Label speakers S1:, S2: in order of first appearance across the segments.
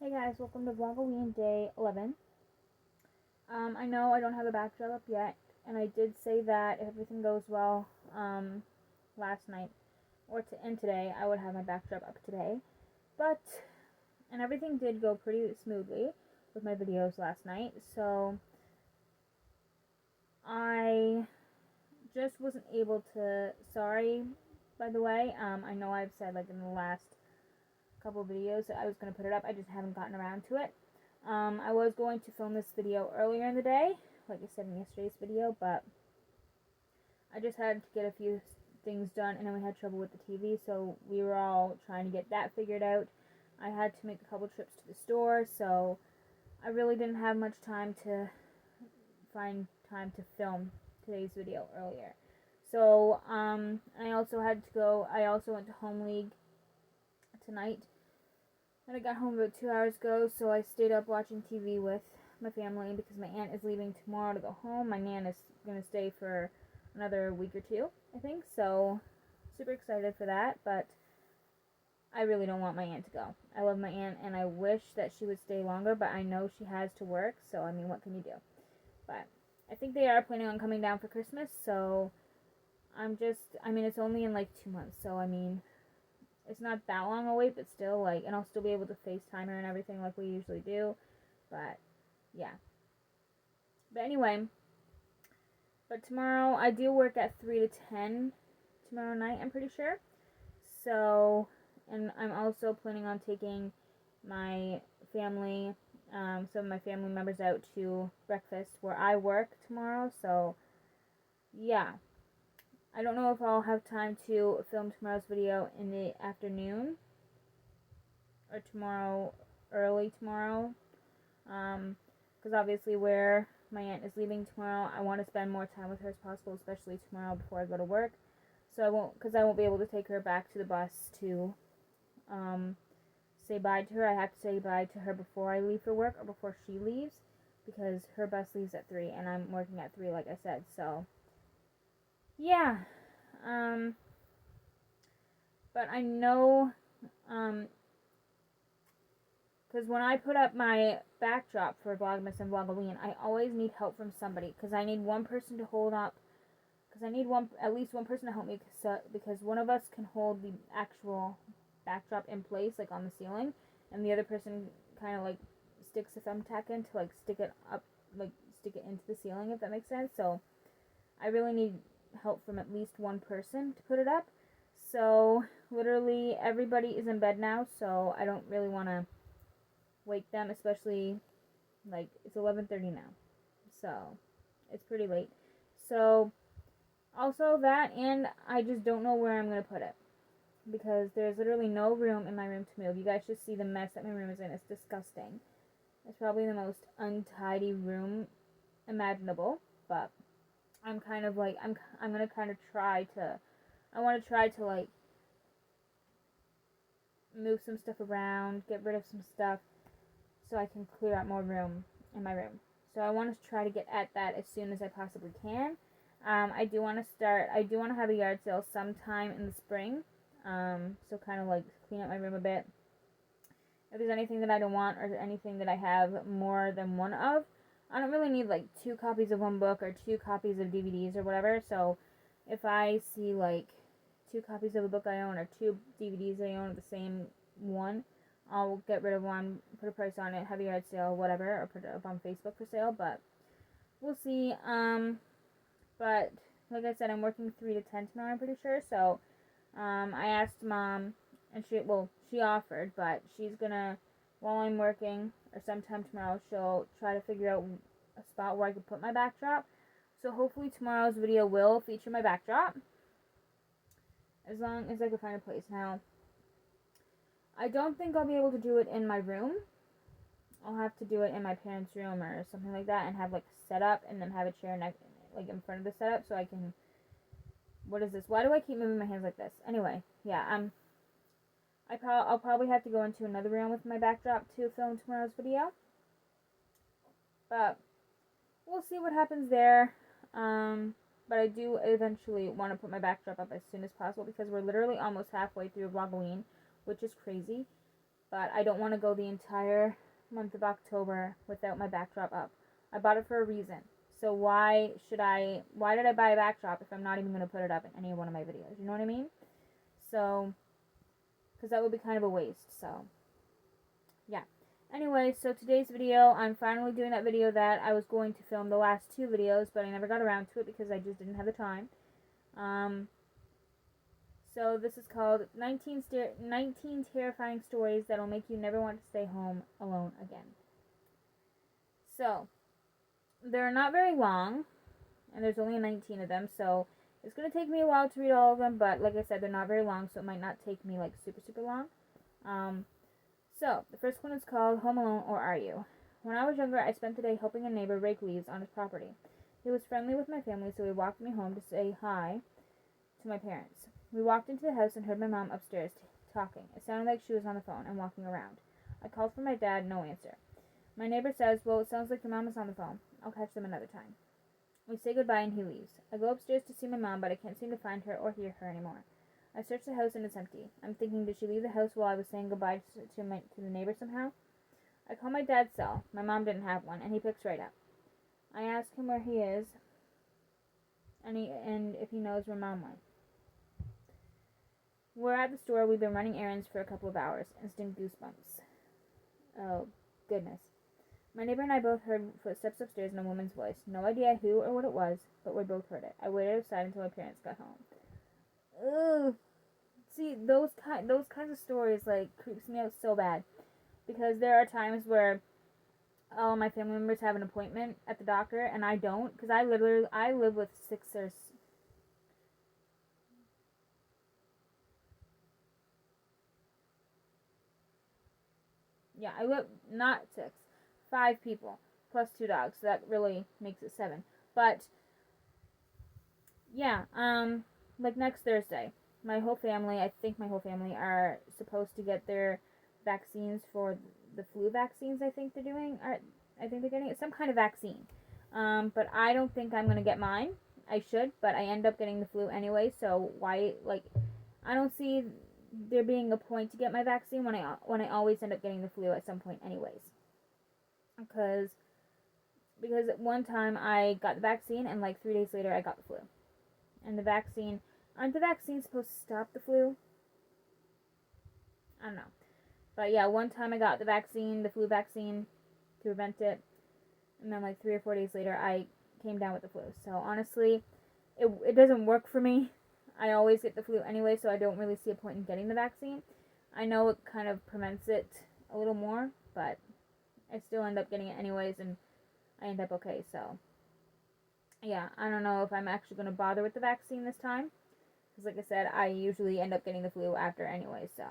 S1: Hey guys, welcome to VLOGOWEEN day 11. I know I don't have a backdrop up yet, and I did say that if everything goes well, last night, and today, I would have my backdrop up today. And everything did go pretty smoothly with my videos last night, so I just wasn't able to, sorry, by the way, I know I've said, like, in the last couple videos that I was going to put it up, I just haven't gotten around to it. I was going to film this video earlier in the day, like I said in yesterday's video, but I just had to get a few things done, and then we had trouble with the TV, so we were all trying to get that figured out. I had to make a couple trips to the store, so I really didn't have much time to find time to film today's video earlier. So, I also went to Home League tonight. And I got home about 2 hours ago, so I stayed up watching TV with my family because my aunt is leaving tomorrow to go home. My nan is going to stay for another week or two, I think. So, super excited for that, but I really don't want my aunt to go. I love my aunt, and I wish that she would stay longer, but I know she has to work, so, I mean, what can you do? But I think they are planning on coming down for Christmas, so it's only in like 2 months, so, I mean, it's not that long a wait, but still, like, and I'll still be able to FaceTime her and everything like we usually do, but, yeah. But anyway, tomorrow, I do work at 3 to 10 tomorrow night, I'm pretty sure, so, and I'm also planning on taking my family, some of my family members out to breakfast where I work tomorrow, so, yeah. I don't know if I'll have time to film tomorrow's video in the afternoon or early tomorrow, because obviously where my aunt is leaving tomorrow, I want to spend more time with her as possible, especially tomorrow before I go to work. So I won't be able to take her back to the bus to say bye to her. I have to say bye to her before I leave for work or before she leaves, because her bus leaves at 3 and I'm working at 3 like I said, so yeah. But I know, because when I put up my backdrop for Vlogmas and VLOGOWEEN, I always need help from somebody, because I need one person to hold up, because I need at least one person to help me, because one of us can hold the actual backdrop in place, like on the ceiling, and the other person kind of like sticks a thumbtack in to like stick it up, like stick it into the ceiling, if that makes sense. So I really need help from at least one person to put it up. So literally everybody is in bed now, so I don't really want to wake them, especially like it's 11:30 now, so it's pretty late. So also that, and I just don't know where I'm gonna put it, because there's literally no room in my room to move. You guys should see the mess that my room is in. It's disgusting. It's probably the most untidy room imaginable, but I'm kind of like, I'm gonna kind of I want to try to like move some stuff around, get rid of some stuff, so I can clear out more room in my room. So I want to try to get at that as soon as I possibly can. I do want to have a yard sale sometime in the spring, so kind of like clean up my room a bit. If there's anything that I don't want, or anything that I have more than one of, I don't really need like 2 copies of one book or 2 copies of DVDs or whatever. So if I see like 2 copies of a book I own or 2 DVDs I own of the same one, I'll get rid of one, put a price on it, have a yard sale, whatever, or put it up on Facebook for sale, but we'll see. But like I said, I'm working 3 to 10 tomorrow, I'm pretty sure, so I asked Mom, and she offered, but she's gonna, while I'm working, or sometime tomorrow, she'll try to figure out a spot where I can put my backdrop. So hopefully tomorrow's video will feature my backdrop, as long as I can find a place. Now, I don't think I'll be able to do it in my room. I'll have to do it in my parents' room or something like that, and have like a setup, and then have a chair like in front of the setup, so I can. What is this? Why do I keep moving my hands like this? Anyway, yeah, I'll probably have to go into another room with my backdrop to film tomorrow's video. But we'll see what happens there. But I do eventually want to put my backdrop up as soon as possible, because we're literally almost halfway through VLOGOWEEN, which is crazy. but I don't want to go the entire month of October without my backdrop up. I bought it for a reason. So why did I buy a backdrop if I'm not even going to put it up in any one of my videos? You know what I mean? So, because that would be kind of a waste. So, yeah. Anyway, so today's video, I'm finally doing that video that I was going to film the last 2 videos, but I never got around to it because I just didn't have the time. So this is called 19 Terrifying Stories That'll Make You Never Want to Stay Home Alone Again. So, they're not very long, and there's only 19 of them, so it's going to take me a while to read all of them, but like I said, they're not very long, so it might not take me like super, super long. So, the first one is called Home Alone or Are You? When I was younger, I spent the day helping a neighbor rake leaves on his property. He was friendly with my family, so he walked me home to say hi to my parents. We walked into the house and heard my mom upstairs talking. It sounded like she was on the phone and walking around. I called for my dad, no answer. My neighbor says, well, it sounds like your mom is on the phone. I'll catch them another time. We say goodbye and he leaves. I go upstairs to see my mom, but I can't seem to find her or hear her anymore. I search the house and it's empty. I'm thinking, did she leave the house while I was saying goodbye to the neighbor somehow? I call my dad's cell. My mom didn't have one, and he picks right up. I ask him where he is, and if he knows where mom went. We're at the store. We've been running errands for a couple of hours. Instant goosebumps. Oh, goodness. My neighbor and I both heard footsteps upstairs in a woman's voice. No idea who or what it was, but we both heard it. I waited outside until my parents got home. Ugh. See, those kinds of stories, like, creeps me out so bad. Because there are times where all my family members have an appointment at the doctor, and I don't. Because I live with 6 or... Yeah, I live... Not 6. 5 people. Plus 2 dogs. So that really makes it 7. But, yeah, like next Thursday, my whole family, I think my whole family, are supposed to get their vaccines for the flu vaccines. I think they're doing. I think they're getting some kind of vaccine. But I don't think I'm gonna get mine. I should, but I end up getting the flu anyway. So why? Like, I don't see there being a point to get my vaccine when I always end up getting the flu at some point anyways. Because at one time I got the vaccine and like 3 days later I got the flu. And the vaccine, aren't the vaccines supposed to stop the flu? I don't know. But yeah, one time I got the vaccine, the flu vaccine, to prevent it. And then like 3 or 4 days later I came down with the flu. So honestly, it doesn't work for me. I always get the flu anyway, so I don't really see a point in getting the vaccine. I know it kind of prevents it a little more, but I still end up getting it anyways, and I end up okay, so... Yeah, I don't know if I'm actually going to bother with the vaccine this time. Because like I said, I usually end up getting the flu after anyway, so.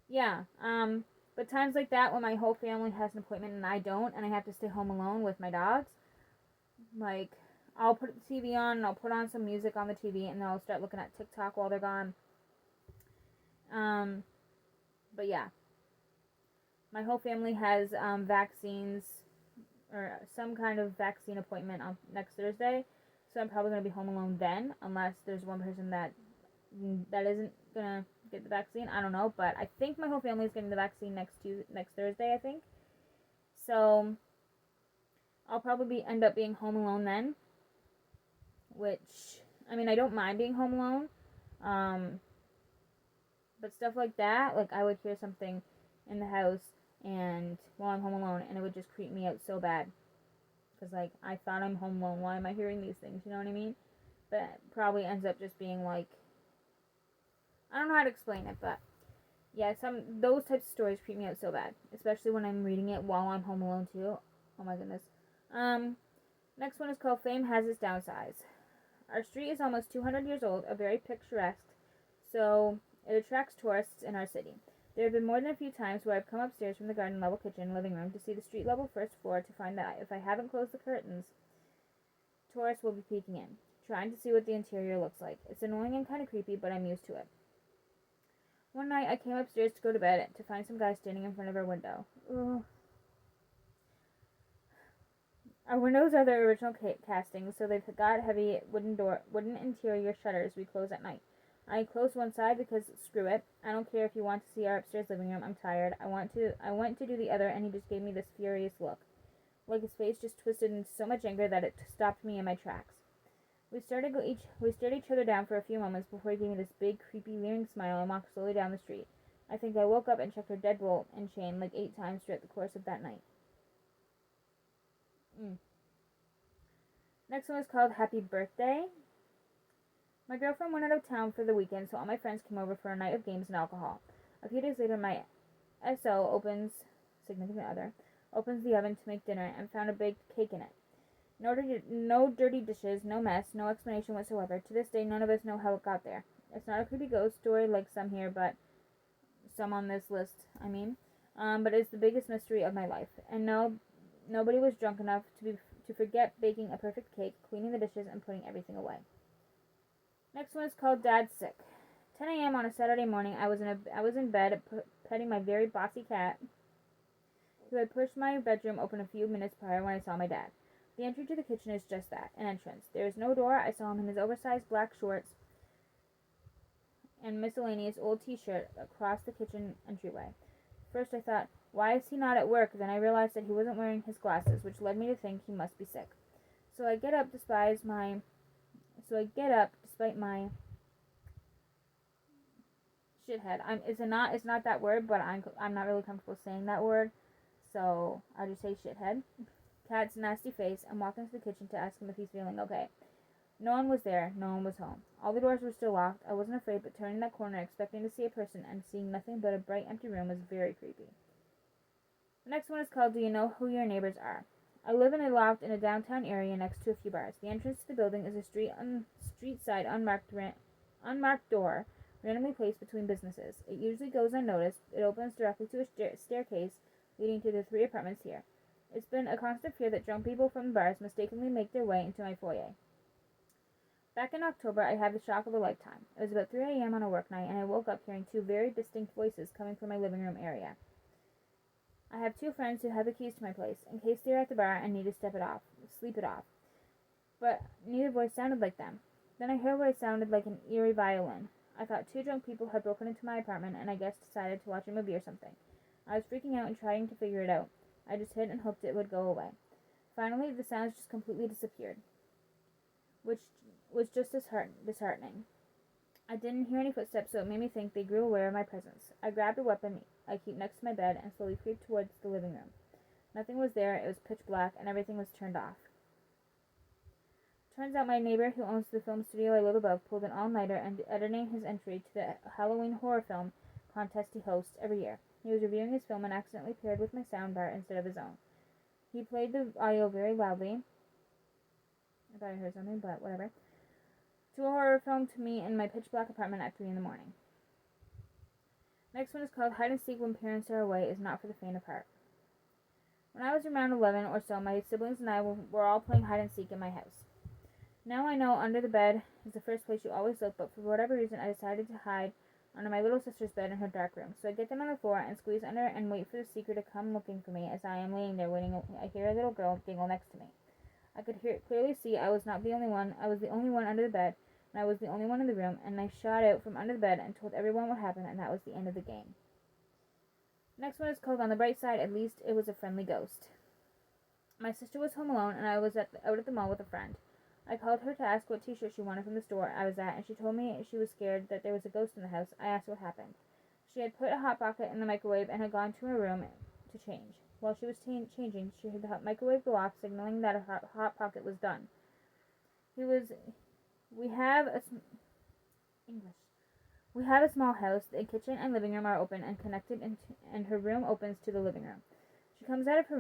S1: Yeah, but times like that when my whole family has an appointment and I don't, and I have to stay home alone with my dogs, like, I'll put the TV on, and I'll put on some music on the TV, and then I'll start looking at TikTok while they're gone. But yeah. My whole family has, vaccines, or some kind of vaccine appointment on next Thursday, so I'm probably going to be home alone then, unless there's one person that isn't going to get the vaccine. I don't know, but I think my whole family is getting the vaccine next Thursday, I think. So I'll probably end up being home alone then, which, I mean, I don't mind being home alone, but stuff like that, like I would hear something in the house and while I'm home alone, and it would just creep me out so bad. Because, like, I thought I'm home alone. Why am I hearing these things? You know what I mean? But it probably ends up just being, like... I don't know how to explain it, but... Yeah, those types of stories creep me out so bad. Especially when I'm reading it while I'm home alone, too. Oh, my goodness. Next one is called Fame Has Its Downsides. Our street is almost 200 years old, a very picturesque, so it attracts tourists in our city. There have been more than a few times where I've come upstairs from the garden level kitchen and living room to see the street level first floor to find that if I haven't closed the curtains, tourists will be peeking in, trying to see what the interior looks like. It's annoying and kind of creepy, but I'm used to it. One night I came upstairs to go to bed to find some guy standing in front of our window. Ugh. Our windows are the original casting, so they've got heavy wooden interior shutters we close at night. I closed one side because screw it. I don't care if you want to see our upstairs living room. I'm tired. I went to do the other, and he just gave me this furious look. Like his face just twisted in so much anger that it stopped me in my tracks. We stared each other down for a few moments before he gave me this big, creepy, leering smile and walked slowly down the street. I think I woke up and checked her deadbolt and chain like 8 times throughout the course of that night. Next one was called Happy Birthday. My girlfriend went out of town for the weekend, so all my friends came over for a night of games and alcohol. A few days later, my significant other, opens the oven to make dinner and found a baked cake in it. No dirty dishes, no mess, no explanation whatsoever. To this day, none of us know how it got there. It's not a creepy ghost story like some here, but some on this list, but it's the biggest mystery of my life. And no, nobody was drunk enough to forget baking a perfect cake, cleaning the dishes, and putting everything away. Next one is called Dad's Sick. 10 a.m. on a Saturday morning, I was in bed petting my very bossy cat, who had pushed my bedroom open a few minutes prior when I saw my dad. The entry to the kitchen is just that, an entrance. There is no door. I saw him in his oversized black shorts and miscellaneous old t-shirt across the kitchen entryway. First I thought, why is he not at work? Then I realized that he wasn't wearing his glasses, which led me to think he must be sick. So I get up despite my shithead. It's not that word, but I'm not really comfortable saying that word, so I'll just say shithead. Cat's nasty face, and walk into the kitchen to ask him if he's feeling okay. No one was there. No one was home. All the doors were still locked. I wasn't afraid, but turning that corner expecting to see a person and seeing nothing but a bright empty room was very creepy. The next one is called Do You Know Who Your Neighbors Are? I live in a loft in a downtown area next to a few bars. The entrance to the building is a street side unmarked door randomly placed between businesses. It usually goes unnoticed. It opens directly to a staircase leading to the 3 apartments here. It's been a constant fear that drunk people from the bars mistakenly make their way into my foyer. Back in October, I had the shock of a lifetime. It was about 3 a.m. on a work night, and I woke up hearing 2 very distinct voices coming from my living room area. I have 2 friends who have the keys to my place, in case they're at the bar and need to sleep it off. But neither voice sounded like them. Then I heard what sounded like an eerie violin. I thought 2 drunk people had broken into my apartment, and I guess decided to watch a movie or something. I was freaking out and trying to figure it out. I just hid and hoped it would go away. Finally, the sounds just completely disappeared, which was just disheartening. I didn't hear any footsteps, so it made me think they grew aware of my presence. I grabbed a weapon I keep next to my bed and slowly creeped towards the living room. Nothing was there. It was pitch black, and everything was turned off. Turns out my neighbor, who owns the film studio I live above, pulled an all-nighter and editing his entry to the Halloween horror film contest he hosts every year. He was reviewing his film and accidentally paired with my soundbar instead of his own. He played the audio very loudly. I thought I heard something, but whatever. To a horror film to me in my pitch black apartment at 3 a.m. Next one is called Hide and Seek When Parents Are Away is Not for the Faint of Heart. When I was around 11 or so, my siblings and I were all playing hide and seek in my house. Now I know under the bed is the first place you always look, but for whatever reason I decided to hide under my little sister's bed in her dark room. So I get down on the floor and squeeze under and wait for the seeker to come looking for me. As I am laying there waiting, I hear a little girl giggle next to me. I could clearly see I was not the only one. I was the only one under the bed, and I was the only one in the room, and I shot out from under the bed and told everyone what happened, and that was the end of the game. Next one is called On the Bright Side, At Least It Was a Friendly Ghost. My sister was home alone, and I was out at the mall with a friend. I called her to ask what t-shirt she wanted from the store I was at, and she told me she was scared that there was a ghost in the house. I asked what happened. She had put a Hot Pocket in the microwave and had gone to her room to change. While she was changing, she heard the microwave go off, signaling that her Hot Pocket was done. We have a small house. The kitchen and living room are open and connected, and her room opens to the living room. She comes out of her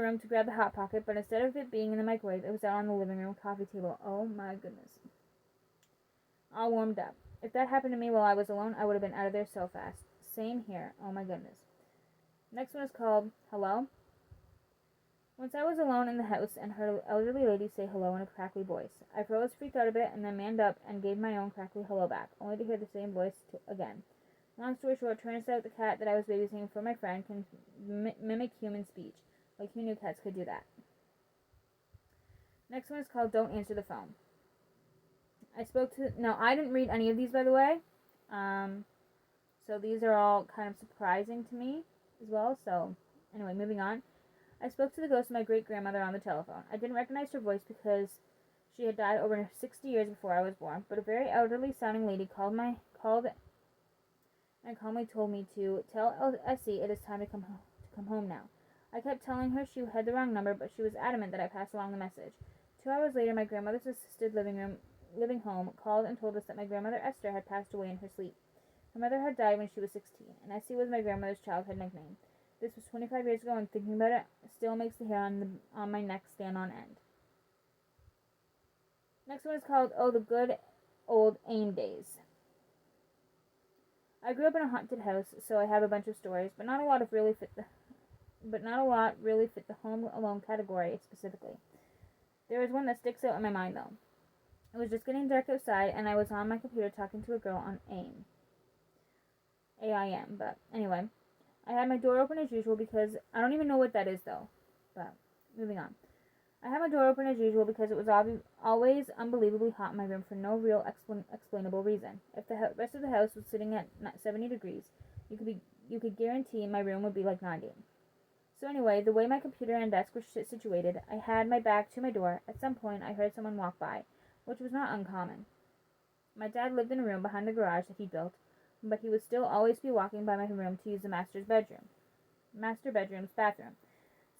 S1: room to grab the Hot Pocket, but instead of it being in the microwave, it was out on the living room coffee table. Oh my goodness. All warmed up. If that happened to me while I was alone, I would have been out of there so fast. Same here. Oh my goodness. Next one is called Hello. Once I was alone in the house and heard an elderly lady say hello in a crackly voice. I froze, freaked out a bit, and then manned up and gave my own crackly hello back, only to hear the same voice again. Long story short, turns out the cat that I was babysitting for my friend can mimic human speech. Like, who knew cats could do that? Next one is called Don't Answer the Phone. I didn't read any of these, by the way. So these are all kind of surprising to me as well. So anyway, moving on. I spoke to the ghost of my great-grandmother on the telephone. I didn't recognize her voice because she had died over 60 years before I was born, but a very elderly-sounding lady called and calmly told me to tell Essie it is time to come home now. I kept telling her she had the wrong number, but she was adamant that I pass along the message. 2 hours later, my grandmother's assisted living home called and told us that my grandmother Esther had passed away in her sleep. Her mother had died when she was 16, and Essie was my grandmother's childhood nickname. This was 25 years ago, and thinking about it still makes the hair on my neck stand on end. Next one is called Oh, the Good Old AIM Days. I grew up in a haunted house, so I have a bunch of stories, but not a lot really fit the Home Alone category specifically. There is one that sticks out in my mind though. It was just getting dark outside, and I was on my computer talking to a girl on AIM. AIM, but anyway. I had my door open as usual because I don't even know what that is though. But moving on. I had my door open as usual because it was always unbelievably hot in my room for no real explainable reason. If the rest of the house was sitting at 70 degrees, you could guarantee my room would be like 90. So anyway, the way my computer and desk were situated, I had my back to my door. At some point, I heard someone walk by, which was not uncommon. My dad lived in a room behind the garage that he built, but he would still always be walking by my room to use the master bedroom's bathroom.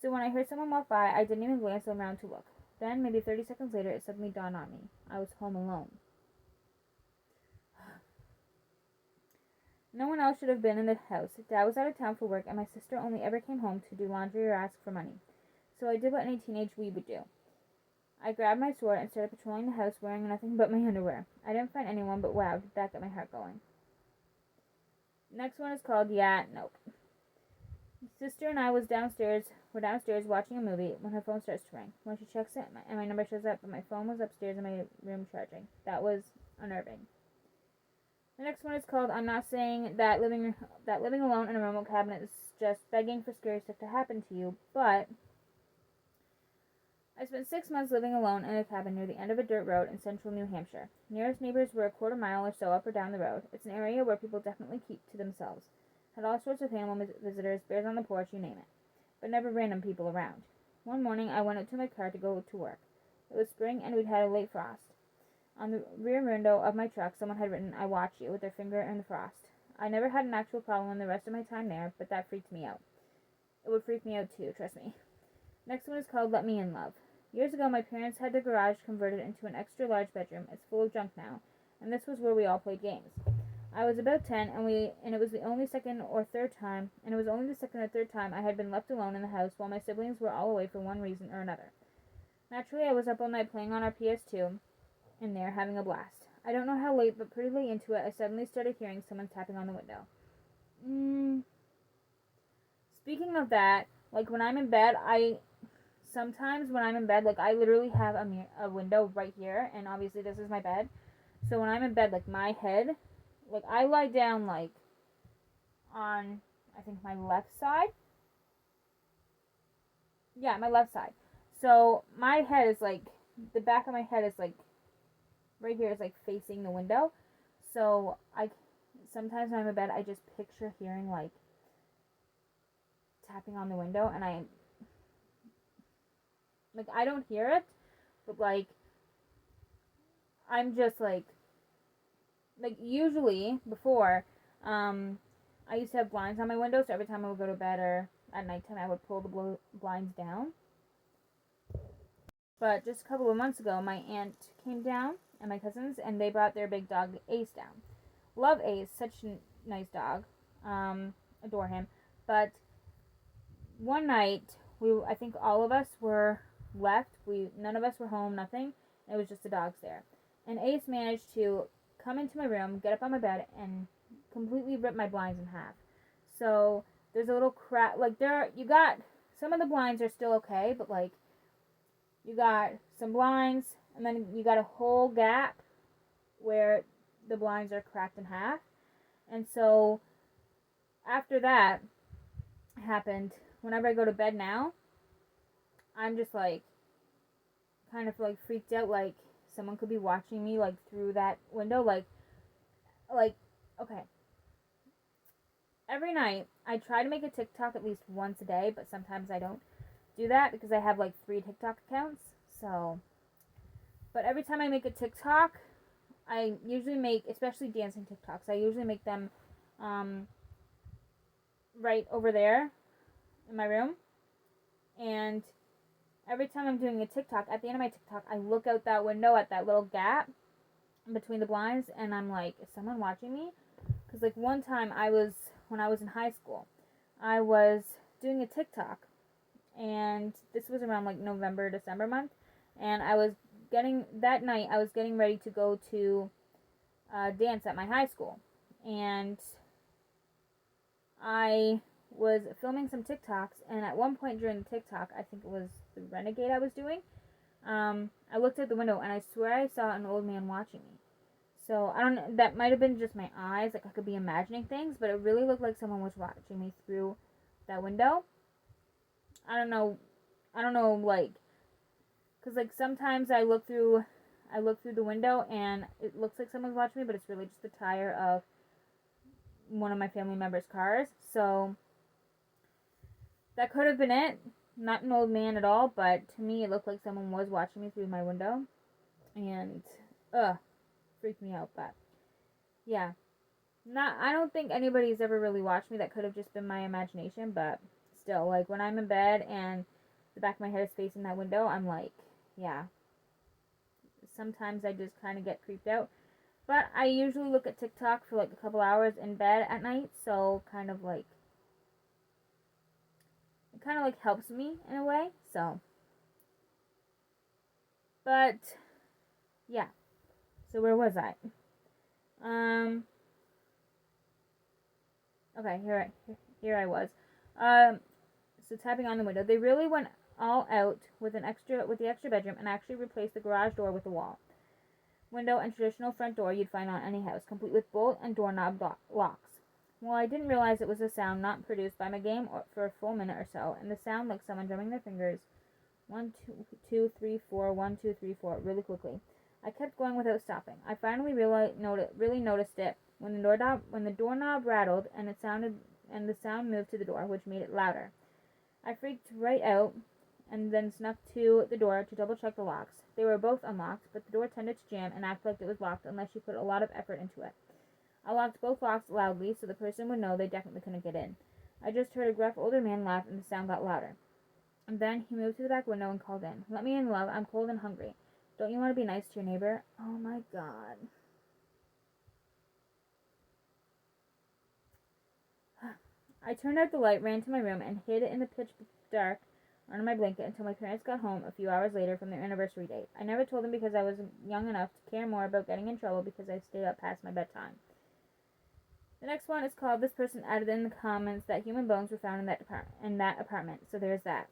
S1: So when I heard someone walk by, I didn't even glance around to look. Then, maybe 30 seconds later, it suddenly dawned on me. I was home alone. No one else should have been in the house. Dad was out of town for work, and my sister only ever came home to do laundry or ask for money. So I did what any teenage weeb would do. I grabbed my sword and started patrolling the house wearing nothing but my underwear. I didn't find anyone, but wow, did that get my heart going. Next one is called Yeah, Nope. Sister and I were downstairs watching a movie when her phone starts to ring. When she checks it, and my number shows up, but my phone was upstairs in my room charging. That was unnerving. The next one is called I'm not saying that living alone in a remote cabinet is just begging for scary stuff to happen to you, but I spent 6 months living alone in a cabin near the end of a dirt road in central New Hampshire. Nearest neighbors were a quarter mile or so up or down the road. It's an area where people definitely keep to themselves. Had all sorts of animal visitors, bears on the porch, you name it. But never random people around. One morning, I went out to my car to go to work. It was spring, and we'd had a late frost. On the rear window of my truck, someone had written, I watch you, with their finger in the frost. I never had an actual problem in the rest of my time there, but that freaked me out. It would freak me out too, trust me. Next one is called Let Me In Love. Years ago, my parents had their garage converted into an extra large bedroom. It's full of junk now, and this was where we all played games. I was about 10, and it was only the second or third time I had been left alone in the house while my siblings were all away for one reason or another. Naturally, I was up all night playing on our PS2 in there, having a blast. I don't know how late, but pretty late into it, I suddenly started hearing someone tapping on the window. Speaking of that, like when I'm in bed, sometimes when I'm in bed, like I literally have a window right here, and obviously this is my bed. So when I'm in bed, like my head, like I lie down like on, I think my left side. Yeah, my left side. So my head is like, the back of my head is like, right here is like facing the window. So sometimes when I'm in bed, I just picture hearing like tapping on the window, and I don't hear it, but like I'm just like usually before, I used to have blinds on my window, so every time I would go to bed or at nighttime, I would pull the blinds down. But just a couple of months ago, my aunt came down and my cousins, and they brought their big dog Ace down. Love Ace, such a nice dog. Adore him. But one night, I think all of us were left. None of us were home, nothing. It was just the dogs there. And Ace managed to come into my room, get up on my bed, and completely rip my blinds in half. So there's a little crack. Like you got some of the blinds are still okay, but like you got some blinds, and then you got a whole gap where the blinds are cracked in half. And so after that happened, whenever I go to bed now, I'm just like kind of like freaked out, like someone could be watching me like through that window, like okay. Every night I try to make a TikTok at least once a day, but sometimes I don't do that because I have like 3 TikTok accounts. So, but every time I make a TikTok, I usually make, especially dancing TikToks, I usually make them right over there in my room. And every time I'm doing a TikTok, at the end of my TikTok, I look out that window at that little gap between the blinds, and I'm like, is someone watching me? Because like one time when I was in high school, I was doing a TikTok, and this was around like November, December month, and I was getting ready to go to dance at my high school, and I was filming some TikToks, and at one point during the TikTok, I think it was the Renegade I was doing, I looked out the window, and I swear I saw an old man watching me. So, I don't know, that might have been just my eyes, like I could be imagining things, but it really looked like someone was watching me through that window. I don't know, like, because like sometimes I look through the window and it looks like someone's watching me, but it's really just the tire of one of my family members' cars. So that could have been it. Not an old man at all, but to me it looked like someone was watching me through my window, and freaked me out. But yeah, I don't think anybody's ever really watched me. That could have just been my imagination, but still, like when I'm in bed and the back of my head is facing that window, I'm like, yeah. Sometimes I just kind of get creeped out. But I usually look at TikTok for like a couple hours in bed at night, so kind of like it kind of like helps me in a way. So, but yeah. So where was I? Okay, here I was. So tapping on the window. They really went all out with the extra bedroom and actually replaced the garage door with a wall, window, and traditional front door you'd find on any house, complete with bolt and doorknob locks. Well, I didn't realize it was a sound not produced by my game for a full minute or so, and the sound like someone drumming their fingers. 1, 2, 3, 4, 1, 2, 3, 4, really quickly. I kept going without stopping. I finally really noticed it when the doorknob rattled and the sound moved to the door, which made it louder. I freaked right out and then snuck to the door to double check the locks. They were both unlocked, but the door tended to jam and act like it was locked unless you put a lot of effort into it. I locked both locks loudly so the person would know they definitely couldn't get in. I just heard a gruff older man laugh and the sound got louder. And then he moved to the back window and called in. "Let me in, love. I'm cold and hungry. Don't you want to be nice to your neighbor?" Oh my god. I turned out the light, ran to my room, and hid in the pitch dark under my blanket until my parents got home a few hours later from their anniversary date. I never told them because I was young enough to care more about getting in trouble because I stayed up past my bedtime. The next one is called, "This person added in the comments that human bones were found in that apartment, so there's that."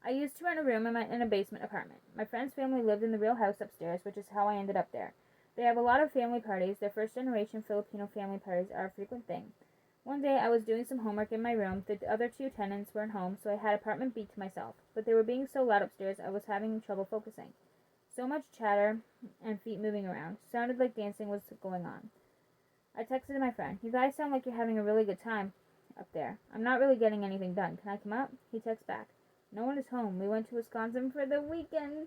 S1: I used to rent a room in a basement apartment. My friend's family lived in the real house upstairs, which is how I ended up there. They have a lot of family parties. Their first-generation Filipino family parties are a frequent thing. One day, I was doing some homework in my room. The other 2 tenants weren't home, so I had apartment beat to myself. But they were being so loud upstairs, I was having trouble focusing. So much chatter and feet moving around. Sounded like dancing was going on. I texted my friend, "You guys sound like you're having a really good time up there. I'm not really getting anything done. Can I come up?" He texts back, "No one is home. We went to Wisconsin for the weekend."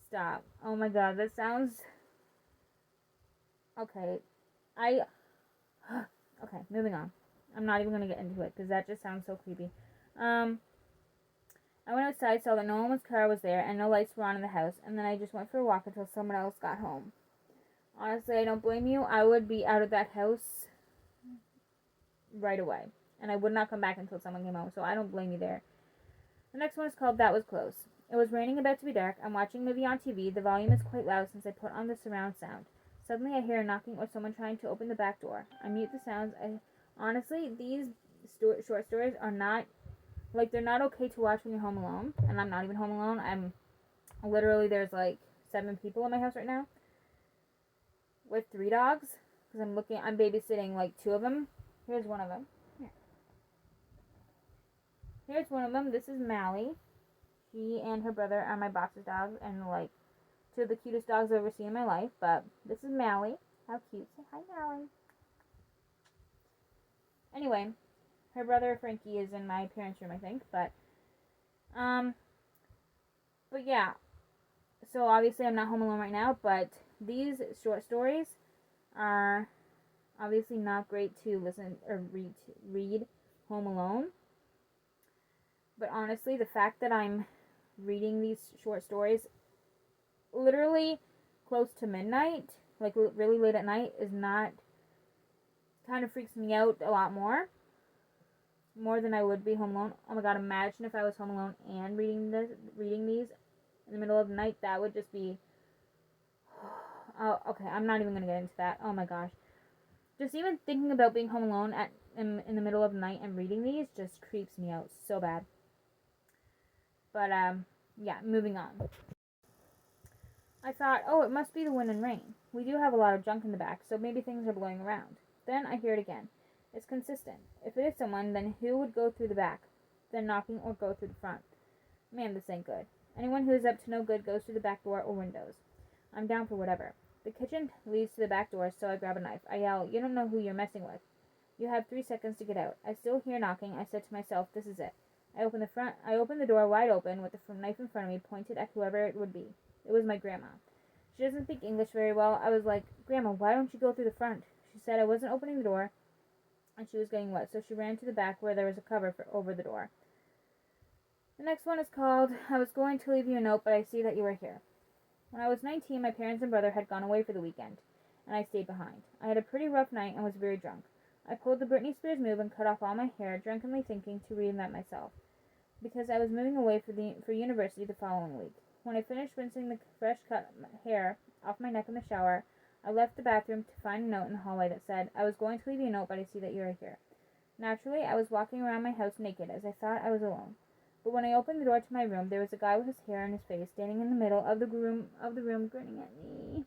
S1: Stop. Oh my god, that sounds... Okay. Okay, moving on. I'm not even going to get into it because that just sounds so creepy. I went outside, saw that no one's car was there and no lights were on in the house, and then I just went for a walk until someone else got home. Honestly, I don't blame you. I would be out of that house right away, and I would not come back until someone came home, so I don't blame you there. The next one is called "That Was Close." It was raining, about to be dark. I'm watching a movie on TV. The volume is quite loud since I put on the surround sound. Suddenly I hear a knocking or someone trying to open the back door. I mute the sounds. Honestly, these short stories are not, like, they're not okay to watch when you're home alone, and I'm not even home alone. There's like 7 people in my house right now with 3 dogs, because I'm babysitting like 2 of them. Here's one of them. Here's one of them. This is Mally. She and her brother are my boxer dogs, and like two of the cutest dogs I've ever seen in my life. But this is Maui. How cute. Say hi, Maui. Anyway, her brother Frankie is in my parents' room, I think. But yeah. So obviously I'm not home alone right now, but these short stories are obviously not great to listen or read home alone. But honestly, the fact that I'm reading these short stories literally close to midnight, like really late at night, is not, kind of freaks me out a lot more than I would be home alone. Oh my god, imagine if I was home alone and reading these in the middle of the night. That would just be, oh, okay, I'm not even gonna get into that. Oh my gosh, just even thinking about being home alone in the middle of the night and reading these just creeps me out so bad. But yeah, moving on. I thought, oh, it must be the wind and rain. We do have a lot of junk in the back, so maybe things are blowing around. Then I hear it again. It's consistent. If it is someone, then who would go through the back, then knocking, or go through the front? Man, this ain't good. Anyone who is up to no good goes through the back door or windows. I'm down for whatever. The kitchen leads to the back door, so I grab a knife. I yell, you don't know who you're messing with. You have 3 seconds to get out. I still hear knocking. I said to myself, this is it. I open the door wide open with the knife in front of me, pointed at whoever it would be. It was my grandma. She doesn't speak English very well. I was like, Grandma, why don't you go through the front? She said I wasn't opening the door, and she was getting wet, so she ran to the back where there was a cover over the door. The next one is called, I was going to leave you a note, but I see that you are here. When I was 19, my parents and brother had gone away for the weekend, and I stayed behind. I had a pretty rough night and was very drunk. I pulled the Britney Spears move and cut off all my hair, drunkenly thinking to reinvent myself, because I was moving away for university the following week. When I finished rinsing the fresh cut hair off my neck in the shower, I left the bathroom to find a note in the hallway that said, I was going to leave you a note, but I see that you are here. Naturally, I was walking around my house naked, as I thought I was alone. But when I opened the door to my room, there was a guy with his hair in his face, standing in the middle of the room, grinning at me.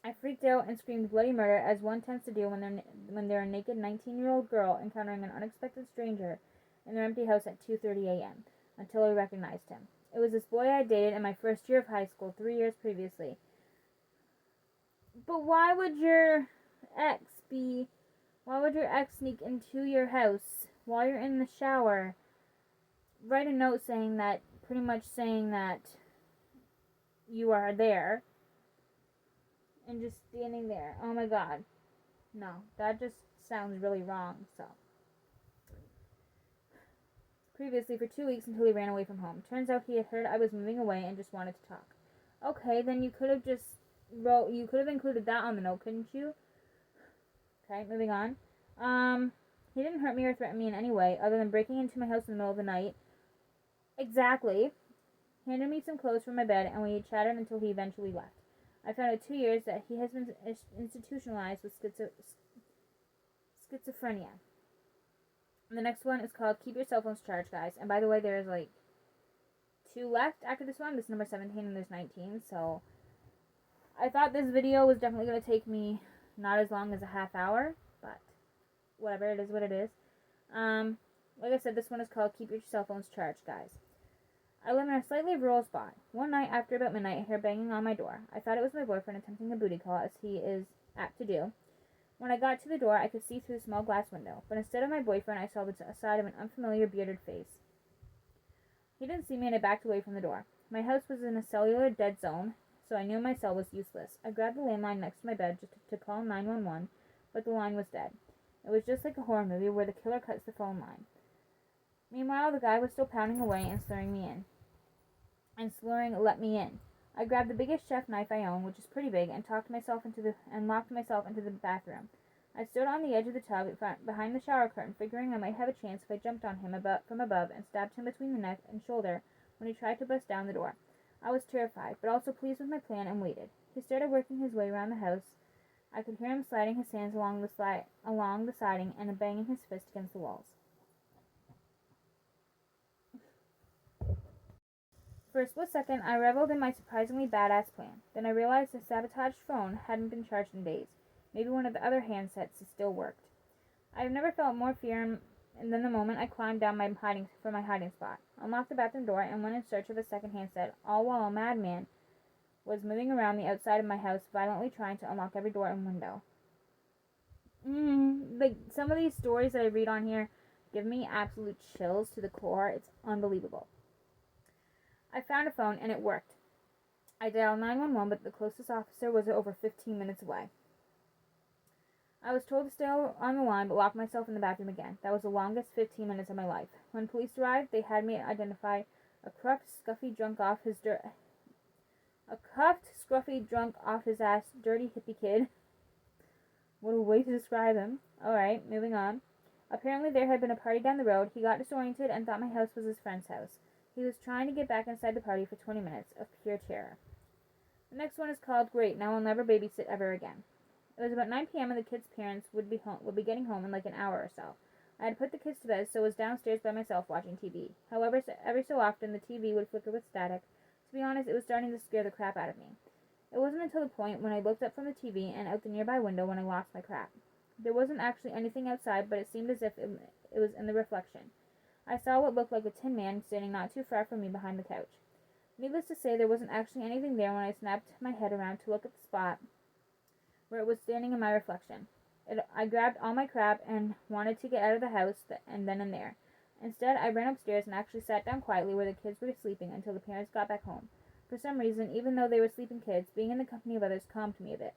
S1: I freaked out and screamed bloody murder, as one tends to do when they're a naked 19-year-old girl encountering an unexpected stranger in their empty house at 2:30 a.m., until I recognized him. It was this boy I dated in my first year of high school 3 years previously. But why would your ex sneak into your house while you're in the shower? Write a note saying that, pretty much saying that you are there, and just standing there. Oh my god. No, that just sounds really wrong, so. Previously for 2 weeks until he ran away from home. Turns out he had heard I was moving away and just wanted to talk. Okay, then you could have included that on the note, couldn't you? Okay, moving on. He didn't hurt me or threaten me in any way, other than breaking into my house in the middle of the night. Exactly. Handed me some clothes from my bed, and we chatted until he eventually left. I found out 2 years that he has been institutionalized with schizophrenia. And the next one is called Keep Your Cell Phones Charged, guys. And by the way, there's like 2 left after this one. This is number 17 and there's 19. So I thought this video was definitely going to take me not as long as a half hour. But whatever, it is what it is. Like I said, this one is called Keep Your Cell Phones Charged, guys. I live in a slightly rural spot. One night after about midnight, I heard banging on my door. I thought it was my boyfriend attempting a booty call, as he is apt to do. When I got to the door, I could see through a small glass window, but instead of my boyfriend, I saw the side of an unfamiliar bearded face. He didn't see me, and I backed away from the door. My house was in a cellular dead zone, so I knew my cell was useless. I grabbed the landline next to my bed just to call 911, but the line was dead. It was just like a horror movie where the killer cuts the phone line. Meanwhile, the guy was still pounding away and slurring let me in. I grabbed the biggest chef knife I own, which is pretty big, and locked myself into the bathroom. I stood on the edge of the tub behind the shower curtain, figuring I might have a chance if I jumped on him from above and stabbed him between the neck and shoulder when he tried to bust down the door. I was terrified, but also pleased with my plan, and waited. He started working his way around the house. I could hear him sliding his hands along the siding and banging his fist against the walls. For a split second, I reveled in my surprisingly badass plan. Then I realized the sabotaged phone hadn't been charged in days. Maybe one of the other handsets still worked. I have never felt more fear and then the moment I climbed down my hiding spot, unlocked the bathroom door, and went in search of a second handset, all while a madman was moving around the outside of my house, violently trying to unlock every door and window. Like, some of these stories that I read on here give me absolute chills to the core. It's unbelievable. I found a phone and it worked. I dialed 911, but the closest officer was over 15 minutes away. I was told to stay on the line, but locked myself in the bathroom again. That was the longest 15 minutes of my life. When police arrived, they had me identify a cuffed, scruffy drunk off his ass, dirty hippie kid. What a way to describe him. Alright, moving on. Apparently there had been a party down the road. He got disoriented and thought my house was his friend's house. He was trying to get back inside the party for 20 minutes of pure terror. The next one is called Great, Now I'll Never Babysit Ever Again. It was about 9 p.m. and the kids' parents would be getting home in like an hour or so. I had put the kids to bed, so was downstairs by myself watching TV. However, every so often the TV would flicker with static. To be honest, it was starting to scare the crap out of me. It wasn't until the point when I looked up from the TV and out the nearby window when I lost my crap. There wasn't actually anything outside, but it seemed as if it was in the reflection. I saw what looked like a tin man standing not too far from me behind the couch. Needless to say, there wasn't actually anything there when I snapped my head around to look at the spot where it was standing in my reflection. I grabbed all my crap and wanted to get out of the house and then and there. Instead, I ran upstairs and actually sat down quietly where the kids were sleeping until the parents got back home. For some reason, even though they were sleeping kids, being in the company of others calmed me a bit.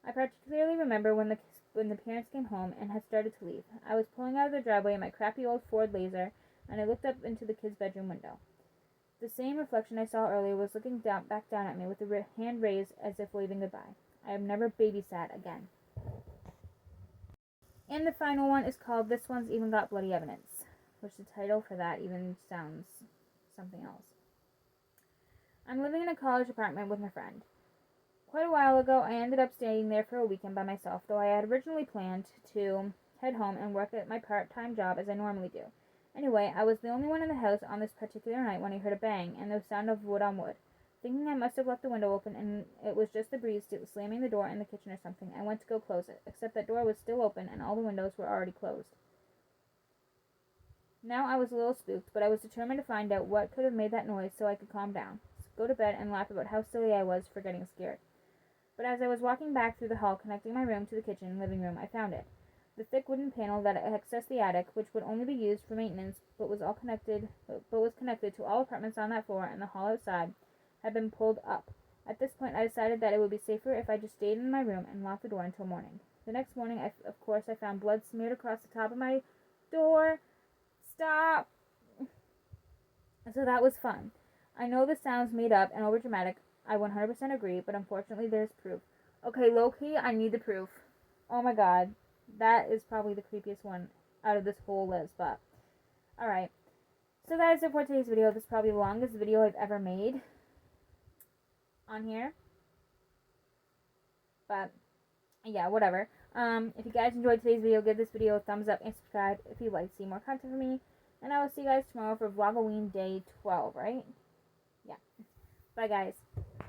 S1: I particularly remember when the parents came home and had started to leave. I was pulling out of the driveway in my crappy old Ford Laser, and I looked up into the kids' bedroom window. The same reflection I saw earlier was looking back down at me with a hand raised as if waving goodbye. I have never babysat again. And the final one is called This One's Even Got Bloody Evidence, which the title for that even sounds something else. I'm living in a college apartment with my friend. Quite a while ago, I ended up staying there for a weekend by myself, though I had originally planned to head home and work at my part-time job as I normally do. Anyway, I was the only one in the house on this particular night when I heard a bang and the sound of wood on wood. Thinking I must have left the window open and it was just the breeze slamming the door in the kitchen or something, I went to go close it, except that door was still open and all the windows were already closed. Now I was a little spooked, but I was determined to find out what could have made that noise so I could calm down, go to bed, and laugh about how silly I was for getting scared. But as I was walking back through the hall connecting my room to the kitchen and living room, I found it. The thick wooden panel that accessed the attic, which would only be used for maintenance, but was connected to all apartments on that floor and the hall outside, had been pulled up. At this point, I decided that it would be safer if I just stayed in my room and locked the door until morning. The next morning, I found blood smeared across the top of my door. Stop! So that was fun. I know this sounds made up and overdramatic. I 100% agree, but unfortunately there's proof. Okay, low-key, I need the proof. Oh my god. That is probably the creepiest one out of this whole list, but alright. So that is it for today's video. This is probably the longest video I've ever made on here. But yeah, whatever. If you guys enjoyed today's video, give this video a thumbs up and subscribe if you'd like to see more content from me. And I will see you guys tomorrow for VLOGOWEEN Day 12, right? Yeah. Bye, guys.